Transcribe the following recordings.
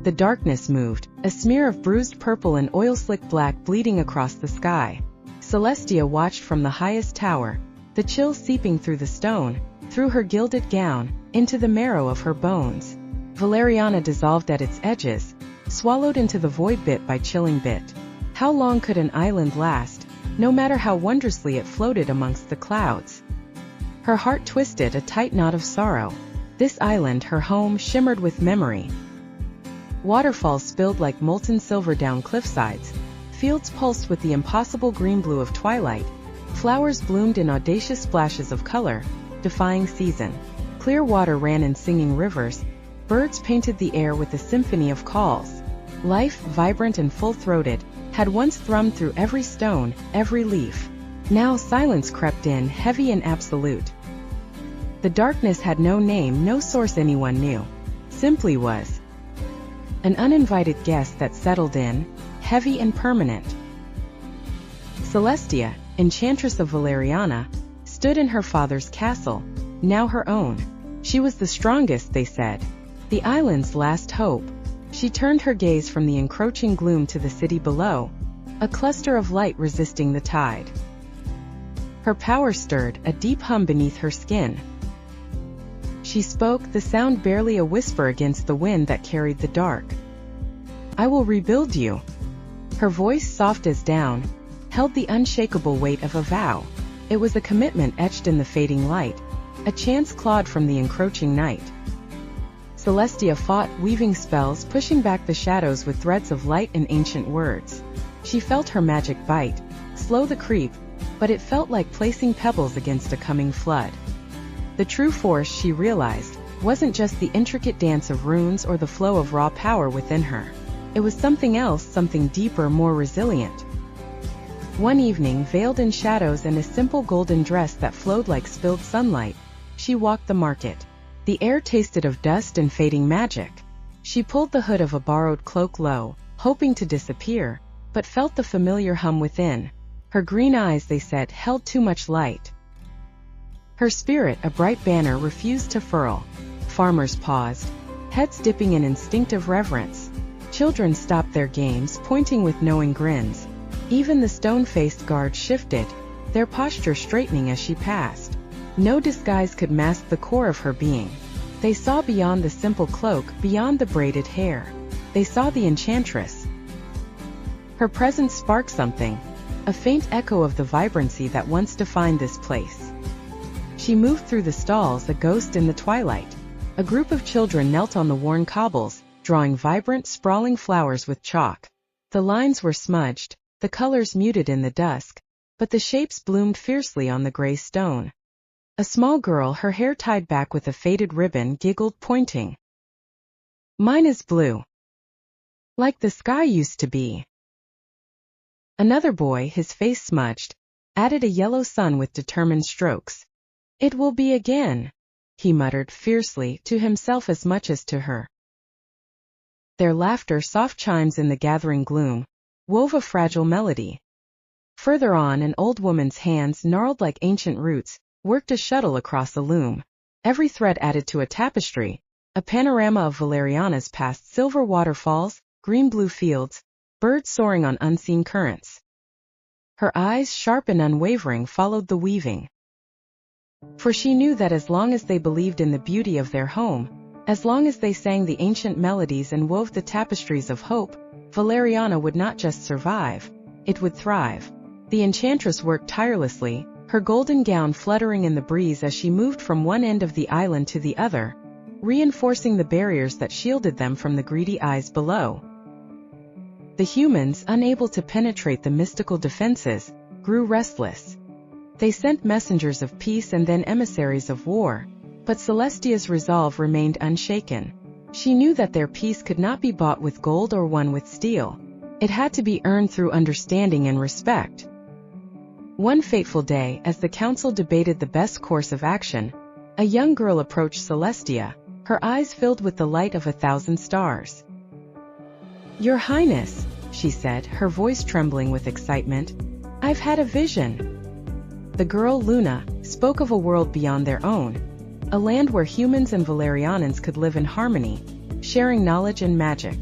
The darkness moved, a smear of bruised purple and oil-slick black bleeding across the sky. Celestia watched from the highest tower, the chill seeping through the stone, through her gilded gown, into the marrow of her bones. Valeriana dissolved at its edges, swallowed into the void bit by chilling bit. How long could an island last, no matter how wondrously it floated amongst the clouds? Her heart twisted a tight knot of sorrow. This island, her home, shimmered with memory. Waterfalls spilled like molten silver down cliffsides. Fields pulsed with the impossible green blue of twilight. Flowers bloomed in audacious splashes of color, defying season. Clear water ran in singing rivers. Birds painted the air with a symphony of calls. Life, vibrant and full-throated, had once thrummed through every stone, every leaf. Now silence crept in, heavy and absolute. The darkness had no name, no source anyone knew. Simply was. An uninvited guest that settled in, heavy and permanent. Celestia, enchantress of Valeriana, stood in her father's castle, now her own. She was the strongest, they said. The island's last hope. She turned her gaze from the encroaching gloom to the city below, a cluster of light resisting the tide. Her power stirred, a deep hum beneath her skin. She spoke, the sound barely a whisper against the wind that carried the dark. I will rebuild you. Her voice, soft as down, held the unshakable weight of a vow. It was a commitment etched in the fading light, a chance clawed from the encroaching night. Celestia fought, weaving spells, pushing back the shadows with threads of light and ancient words. She felt her magic bite, slow the creep, but it felt like placing pebbles against a coming flood. The true force, she realized, wasn't just the intricate dance of runes or the flow of raw power within her. It was something else, something deeper, more resilient. One evening, veiled in shadows and a simple golden dress that flowed like spilled sunlight, she walked the market. The air tasted of dust and fading magic. She pulled the hood of a borrowed cloak low, hoping to disappear, but felt the familiar hum within. Her green eyes, they said, held too much light. Her spirit, a bright banner, refused to furl. Farmers paused, heads dipping in instinctive reverence. Children stopped their games, pointing with knowing grins. Even the stone-faced guards shifted, their posture straightening as she passed. No disguise could mask the core of her being. They saw beyond the simple cloak, beyond the braided hair. They saw the enchantress. Her presence sparked something, a faint echo of the vibrancy that once defined this place. She moved through the stalls, a ghost in the twilight. A group of children knelt on the worn cobbles, drawing vibrant, sprawling flowers with chalk. The lines were smudged, the colors muted in the dusk, but the shapes bloomed fiercely on the gray stone. A small girl, her hair tied back with a faded ribbon, giggled, pointing. Mine is blue. Like the sky used to be. Another boy, his face smudged, added a yellow sun with determined strokes. It will be again, he muttered fiercely, to himself as much as to her. Their laughter, soft chimes in the gathering gloom, wove a fragile melody. Further on, an old woman's hands, gnarled like ancient roots, worked a shuttle across a loom. Every thread added to a tapestry, a panorama of Valeriana's past: silver waterfalls, green-blue fields, birds soaring on unseen currents. Her eyes, sharp and unwavering, followed the weaving. For she knew that as long as they believed in the beauty of their home, as long as they sang the ancient melodies and wove the tapestries of hope, Valeriana would not just survive, it would thrive. The enchantress worked tirelessly, her golden gown fluttering in the breeze as she moved from one end of the island to the other, reinforcing the barriers that shielded them from the greedy eyes below. The humans, unable to penetrate the mystical defenses, grew restless. They sent messengers of peace and then emissaries of war, but Celestia's resolve remained unshaken. She knew that their peace could not be bought with gold or won with steel. It had to be earned through understanding and respect. One fateful day, as the council debated the best course of action, a young girl approached Celestia, her eyes filled with the light of 1,000 stars. Your Highness, she said, her voice trembling with excitement, I've had a vision. The girl, Luna, spoke of a world beyond their own, a land where humans and Valerianans could live in harmony, sharing knowledge and magic.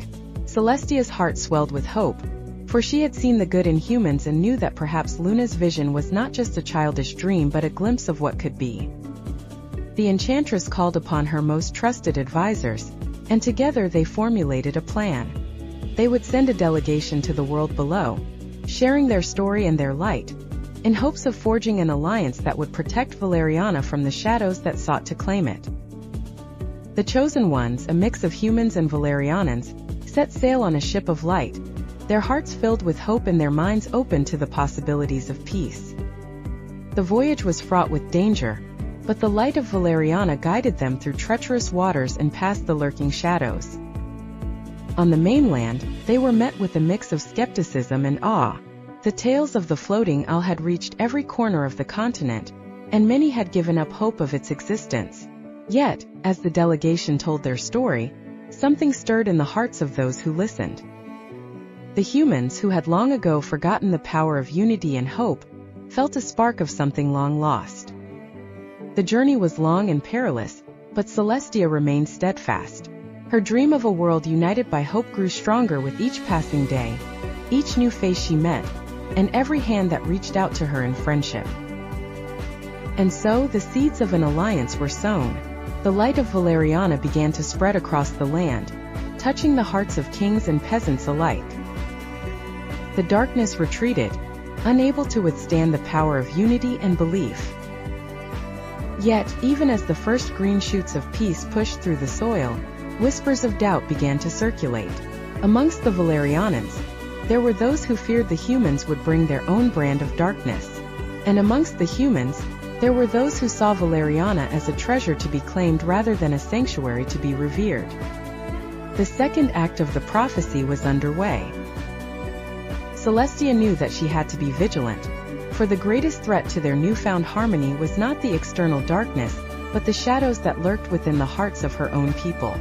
Celestia's heart swelled with hope, for she had seen the good in humans and knew that perhaps Luna's vision was not just a childish dream but a glimpse of what could be. The enchantress called upon her most trusted advisors, and together they formulated a plan. They would send a delegation to the world below, sharing their story and their light, in hopes of forging an alliance that would protect Valeriana from the shadows that sought to claim it. The chosen ones, a mix of humans and Valerianans, set sail on a ship of light, their hearts filled with hope and their minds open to the possibilities of peace. The voyage was fraught with danger, but the light of Valeriana guided them through treacherous waters and past the lurking shadows. On the mainland, they were met with a mix of skepticism and awe. The tales of the floating isle had reached every corner of the continent, and many had given up hope of its existence. Yet, as the delegation told their story, something stirred in the hearts of those who listened. The humans, who had long ago forgotten the power of unity and hope, felt a spark of something long lost. The journey was long and perilous, but Celestia remained steadfast. Her dream of a world united by hope grew stronger with each passing day, each new face she met, and every hand that reached out to her in friendship. And so the seeds of an alliance were sown. The light of Valeriana began to spread across the land, touching the hearts of kings and peasants alike. The darkness retreated, unable to withstand the power of unity and belief. Yet, even as the first green shoots of peace pushed through the soil, whispers of doubt began to circulate. Amongst the Valerianans, there were those who feared the humans would bring their own brand of darkness. And amongst the humans, there were those who saw Valeriana as a treasure to be claimed rather than a sanctuary to be revered. The second act of the prophecy was underway. Celestia knew that she had to be vigilant, for the greatest threat to their newfound harmony was not the external darkness, but the shadows that lurked within the hearts of her own people.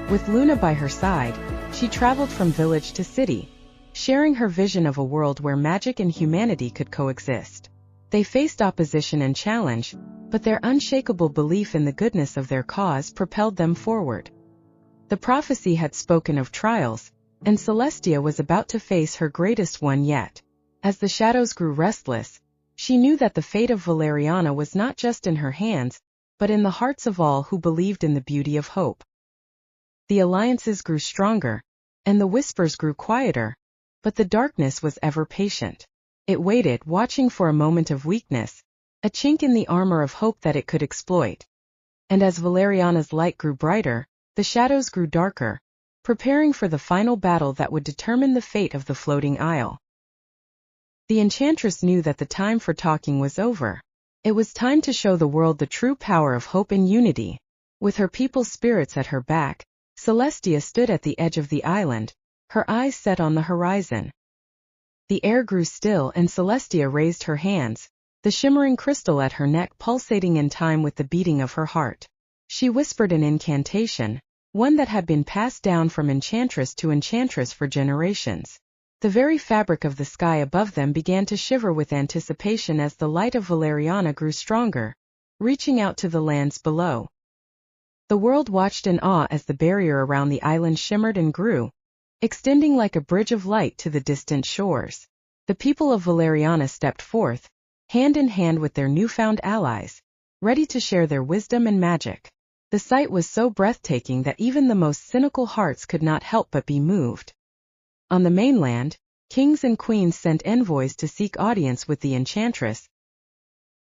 With Luna by her side, she traveled from village to city, sharing her vision of a world where magic and humanity could coexist. They faced opposition and challenge, but their unshakable belief in the goodness of their cause propelled them forward. The prophecy had spoken of trials, and Celestia was about to face her greatest one yet. As the shadows grew restless, she knew that the fate of Valeriana was not just in her hands, but in the hearts of all who believed in the beauty of hope. The alliances grew stronger, and the whispers grew quieter, but the darkness was ever patient. It waited, watching for a moment of weakness, a chink in the armor of hope that it could exploit. And as Valeriana's light grew brighter, the shadows grew darker, preparing for the final battle that would determine the fate of the floating isle. The enchantress knew that the time for talking was over. It was time to show the world the true power of hope and unity. With her people's spirits at her back, Celestia stood at the edge of the island, her eyes set on the horizon. The air grew still and Celestia raised her hands, the shimmering crystal at her neck pulsating in time with the beating of her heart. She whispered an incantation, one that had been passed down from enchantress to enchantress for generations. The very fabric of the sky above them began to shiver with anticipation as the light of Valeriana grew stronger, reaching out to the lands below. The world watched in awe as the barrier around the island shimmered and grew, extending like a bridge of light to the distant shores. The people of Valeriana stepped forth, hand in hand with their newfound allies, ready to share their wisdom and magic. The sight was so breathtaking that even the most cynical hearts could not help but be moved. On the mainland, kings and queens sent envoys to seek audience with the enchantress,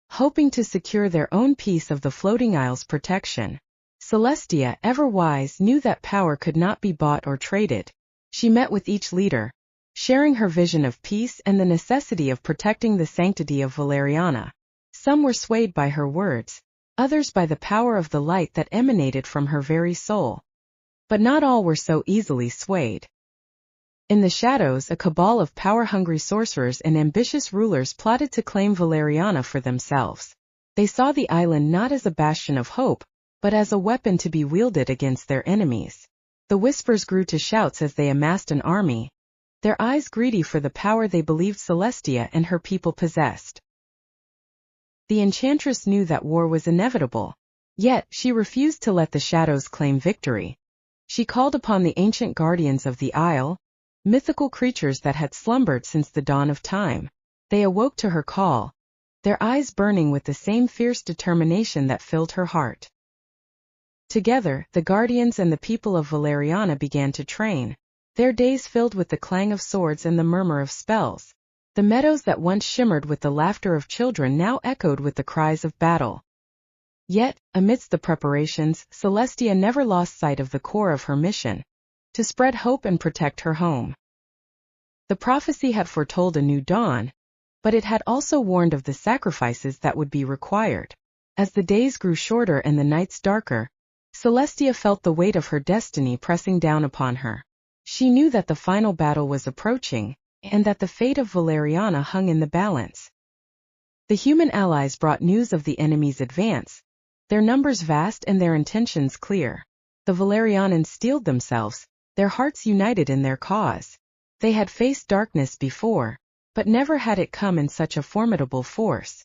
hoping to secure their own piece of the floating isle's protection. Celestia, ever wise, knew that power could not be bought or traded. She met with each leader, sharing her vision of peace and the necessity of protecting the sanctity of Valeriana. Some were swayed by her words, others by the power of the light that emanated from her very soul. But not all were so easily swayed. In the shadows, a cabal of power-hungry sorcerers and ambitious rulers plotted to claim Valeriana for themselves. They saw the island not as a bastion of hope, but as a weapon to be wielded against their enemies. The whispers grew to shouts as they amassed an army, their eyes greedy for the power they believed Celestia and her people possessed. The enchantress knew that war was inevitable, yet she refused to let the shadows claim victory. She called upon the ancient guardians of the Isle, mythical creatures that had slumbered since the dawn of time. They awoke to her call, their eyes burning with the same fierce determination that filled her heart. Together, the guardians and the people of Valeriana began to train, their days filled with the clang of swords and the murmur of spells. The meadows that once shimmered with the laughter of children now echoed with the cries of battle. Yet, amidst the preparations, Celestia never lost sight of the core of her mission: to spread hope and protect her home. The prophecy had foretold a new dawn, but it had also warned of the sacrifices that would be required. As the days grew shorter and the nights darker, Celestia felt the weight of her destiny pressing down upon her. She knew that the final battle was approaching, and that the fate of Valeriana hung in the balance. The human allies brought news of the enemy's advance, their numbers vast and their intentions clear. The Valerianans steeled themselves, their hearts united in their cause. They had faced darkness before, but never had it come in such a formidable force.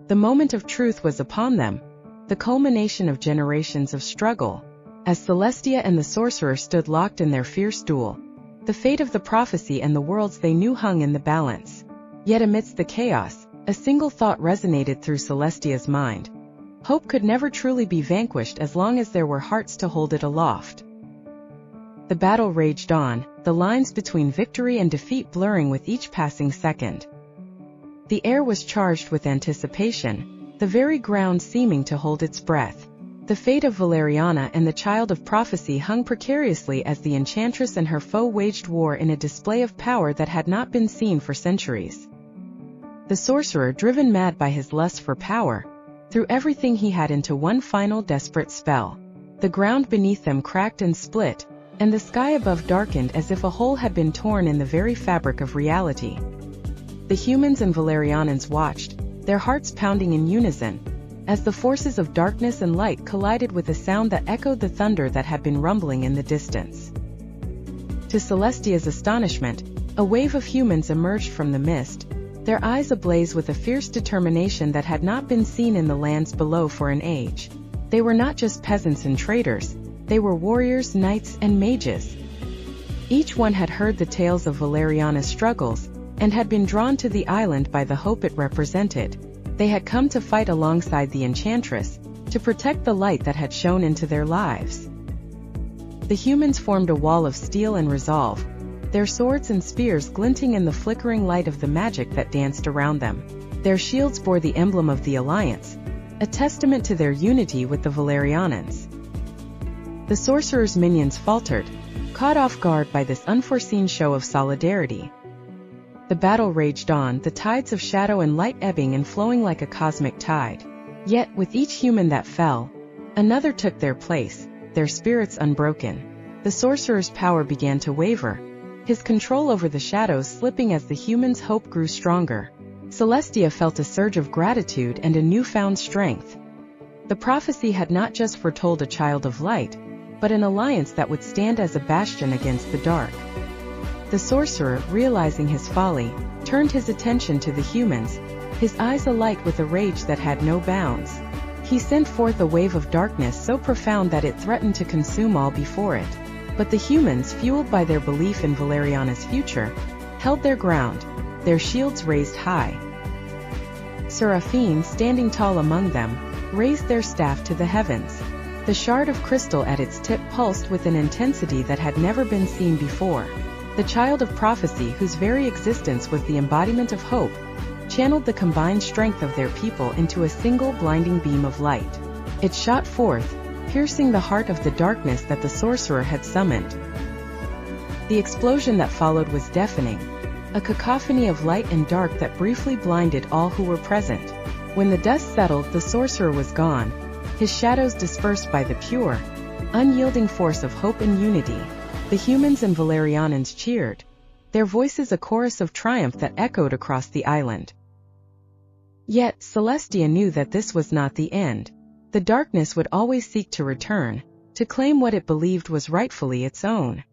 The moment of truth was upon them, the culmination of generations of struggle. As Celestia and the sorcerer stood locked in their fierce duel, the fate of the prophecy and the worlds they knew hung in the balance. Yet amidst the chaos, a single thought resonated through Celestia's mind. Hope could never truly be vanquished as long as there were hearts to hold it aloft. The battle raged on, the lines between victory and defeat blurring with each passing second. The air was charged with anticipation, the very ground seeming to hold its breath. The fate of Valeriana and the child of prophecy hung precariously as the enchantress and her foe waged war in a display of power that had not been seen for centuries. The sorcerer, driven mad by his lust for power, threw everything he had into one final desperate spell. The ground beneath them cracked and split, and the sky above darkened as if a hole had been torn in the very fabric of reality. The humans and Valerianans watched, their hearts pounding in unison, as the forces of darkness and light collided with a sound that echoed the thunder that had been rumbling in the distance. To Celestia's astonishment, a wave of humans emerged from the mist, their eyes ablaze with a fierce determination that had not been seen in the lands below for an age. They were not just peasants and traders, they were warriors, knights, and mages. Each one had heard the tales of Valeriana's struggles, and had been drawn to the island by the hope it represented. They had come to fight alongside the enchantress, to protect the light that had shone into their lives. The humans formed a wall of steel and resolve, their swords and spears glinting in the flickering light of the magic that danced around them. Their shields bore the emblem of the Alliance, a testament to their unity with the Valerianans. The sorcerer's minions faltered, caught off guard by this unforeseen show of solidarity. The battle raged on, the tides of shadow and light ebbing and flowing like a cosmic tide. Yet, with each human that fell, another took their place, their spirits unbroken. The sorcerer's power began to waver, his control over the shadows slipping as the humans' hope grew stronger. Celestia felt a surge of gratitude and a newfound strength. The prophecy had not just foretold a child of light, but an alliance that would stand as a bastion against the dark. The sorcerer, realizing his folly, turned his attention to the humans, his eyes alight with a rage that had no bounds. He sent forth a wave of darkness so profound that it threatened to consume all before it. But the humans, fueled by their belief in Valeriana's future, held their ground, their shields raised high. Seraphine, standing tall among them, raised their staff to the heavens. The shard of crystal at its tip pulsed with an intensity that had never been seen before. The child of prophecy, whose very existence was the embodiment of hope, channeled the combined strength of their people into a single blinding beam of light. It shot forth, piercing the heart of the darkness that the sorcerer had summoned. The explosion that followed was deafening, a cacophony of light and dark that briefly blinded all who were present. When the dust settled, the sorcerer was gone, his shadows dispersed by the pure, unyielding force of hope and unity. The humans and Valerianans cheered, their voices a chorus of triumph that echoed across the island. Yet, Celestia knew that this was not the end. The darkness would always seek to return, to claim what it believed was rightfully its own.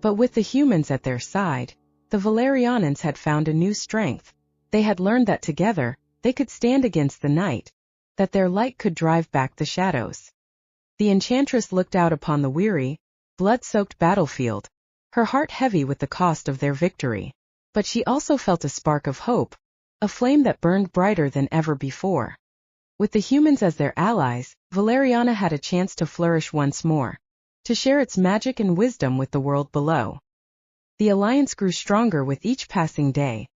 But with the humans at their side, the Valerianans had found a new strength. They had learned that together, they could stand against the night, that their light could drive back the shadows. The enchantress looked out upon the weary, blood-soaked battlefield, her heart heavy with the cost of their victory. But she also felt a spark of hope, a flame that burned brighter than ever before. With the humans as their allies, Valeriana had a chance to flourish once more, to share its magic and wisdom with the world below. The alliance grew stronger with each passing day,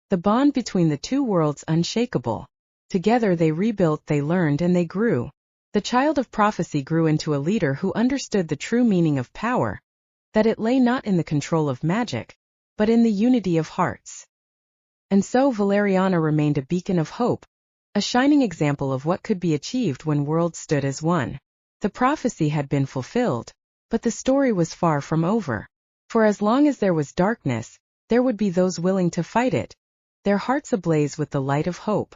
the bond between the two worlds unshakable. Together they rebuilt, they learned, and they grew. The child of prophecy grew into a leader who understood the true meaning of power, that it lay not in the control of magic, but in the unity of hearts. And so Valeriana remained a beacon of hope, a shining example of what could be achieved when worlds stood as one. The prophecy had been fulfilled, but the story was far from over. For as long as there was darkness, there would be those willing to fight it, their hearts ablaze with the light of hope.